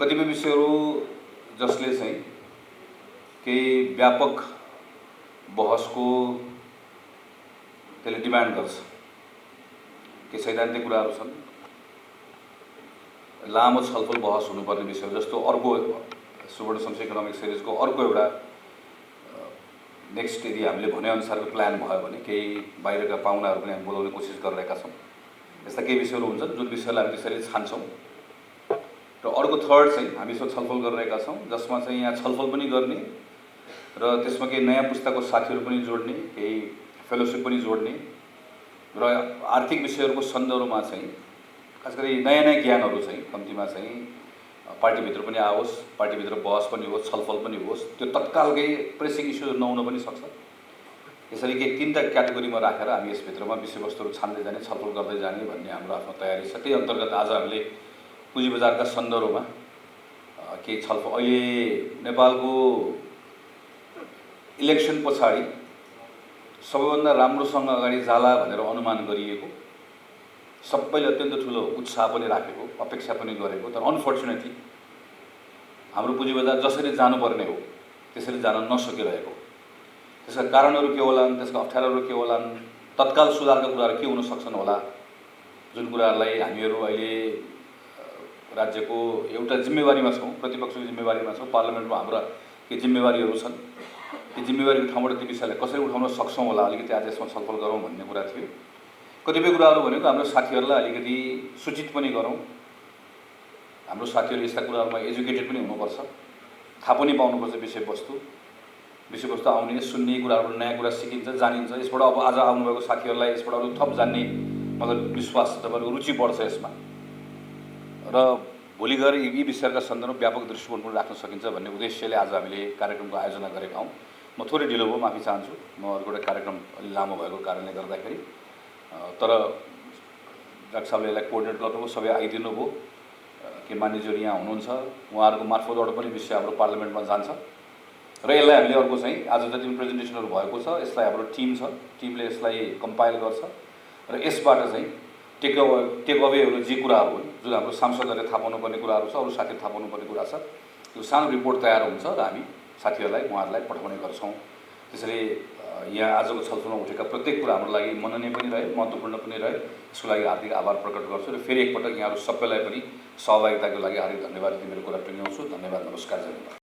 कतिपय विषयहरू जसले चाहिँ केही व्यापक बहसको त्यसले डिमान्ड गर्छ। केही सैद्धान्तिक कुराहरू छन्, लामो छलफल बहस हुनुपर्ने विषय, जस्तो अर्को सुवर्ण संशय इकोनोमिक सिरिजको अर्को एउटा नेक्स्ट यदि हामीले भनेअनुसारको प्लान भयो भने केही बाहिरका पाहुनाहरू पनि हामी बोलाउने कोसिस गरिरहेका छौँ। यस्ता केही विषयहरू हुन्छन् जुन विषयलाई हामी त्यसरी छान्छौँ। र अर्को थर्ड चाहिँ हामी यसो छलफल गरिरहेका छौँ, जसमा चाहिँ यहाँ छलफल पनि गर्ने र त्यसमा केही नयाँ पुस्ताको साथीहरू पनि जोड्ने, केही फेलोसिप पनि जोड्ने र आर्थिक विषयहरूको सन्दर्भमा चाहिँ खास गरी नयाँ नयाँ ज्ञानहरू चाहिँ कम्तीमा चाहिँ पार्टीभित्र पनि आओस्, पार्टीभित्र बहस पनि होस्, छलफल पनि होस्। त्यो तत्कालकै प्रेसिङ इस्युहरू नहुन पनि सक्छ। यसरी केही तीनटा क्याटेगोरीमा राखेर हामी यसभित्रमा विषयवस्तुहरू छान्दै जाने, छलफल गर्दै जाने भन्ने हाम्रो आफ्नो तयारी छ। त्यही अन्तर्गत आज हामीले पुँजी बजारका सन्दर्भमा केही छलफल, अहिले नेपालको इलेक्सन पछाडि सबैभन्दा राम्रोसँग अगाडि जाला भनेर अनुमान गरिएको, सबैले अत्यन्त ठुलो उत्साह पनि राखेको, अपेक्षा पनि गरेको, तर अनफर्चुनेटली हाम्रो पुँजी बजार जसरी जानुपर्ने हो त्यसरी जान नसकिरहेको। त्यसका कारणहरू के होलान्, त्यसका अप्ठ्याराहरू के होलान्, तत्काल सुधारका कुराहरू के हुन सक्छन् होला, जुन कुराहरूलाई हामीहरू अहिले राज्यको एउटा जिम्मेवारीमा छौँ, प्रतिपक्षको जिम्मेवारीमा छौँ, पार्लियामेन्टमा हाम्रा केही जिम्मेवारीहरू छन्। ती जिम्मेवारीको ठाउँबाट ती विषयलाई कसरी उठाउन सक्छौँ होला, अलिकति आज यसमा छलफल गरौँ भन्ने कुरा थियो। कतिपय कुराहरू भनेको हाम्रो साथीहरूलाई अलिकति सूचित पनि गरौँ। हाम्रो साथीहरू यस्ता कुराहरूमा एजुकेटेड पनि हुनुपर्छ, थाहा पनि पाउनुपर्छ विषयवस्तु आउने सुन्ने कुराहरू, नयाँ कुरा सिकिन्छ, जानिन्छ। यसबाट अब आज आउनुभएको साथीहरूलाई यसबाट अरू थप जान्ने मतलब विश्वास छ, तपाईँहरूको रुचि बढ्छ यसमा र भोलि गएर यी विषयहरूका सन्दर्भमा व्यापक दृष्टिकोण पनि राख्न सकिन्छ भन्ने उद्देश्यले आज हामीले कार्यक्रमको आयोजना गरेका हौँ। म थोरै ढिलो भयो, माफी चाहन्छु। म अर्को एउटा कार्यक्रम अलि लामो भएको कारणले गर्दाखेरि, तर डाक्टर साहबले यसलाई कोअर्डिनेट गर्नुभयो, सबै आइदिनु भयो। के मान्यज्यूहरू यहाँ हुनुहुन्छ, उहाँहरूको मार्फतबाट पनि विषय हाम्रो पार्लियामेन्टमा जान्छ र यसलाई हामीले अर्को चाहिँ आज जति पनि प्रेजेन्टेसनहरू भएको छ यसलाई हाम्रो टिम छ, टिमले यसलाई कम्पाइल गर्छ र यसबाट चाहिँ टेक अवेहरू जे कुराहरू हुन्, जुन हाम्रो सांसदहरूले थाहा पाउनुपर्ने कुराहरू छ, अरू साथीहरू थाहा पाउनुपर्ने कुरा छ, त्यो सानो रिपोर्ट तयार हुन्छ र हामी साथीहरूलाई उहाँहरूलाई पठाउने गर्छौँ। त्यसैले यहाँ आजको छलफलमा उठेका प्रत्येक कुरा हाम्रो लागि मननीय पनि रहे, महत्त्वपूर्ण पनि रहे। यसको लागि हार्दिक आभार प्रकट गर्छु र फेरि एकपटक यहाँहरू सबैलाई पनि सहभागिताको लागि हार्दिक धन्यवाद दिएर मेरो कुरा टुङ्ग्याउँछु। धन्यवाद, नमस्कार, धन्यवाद।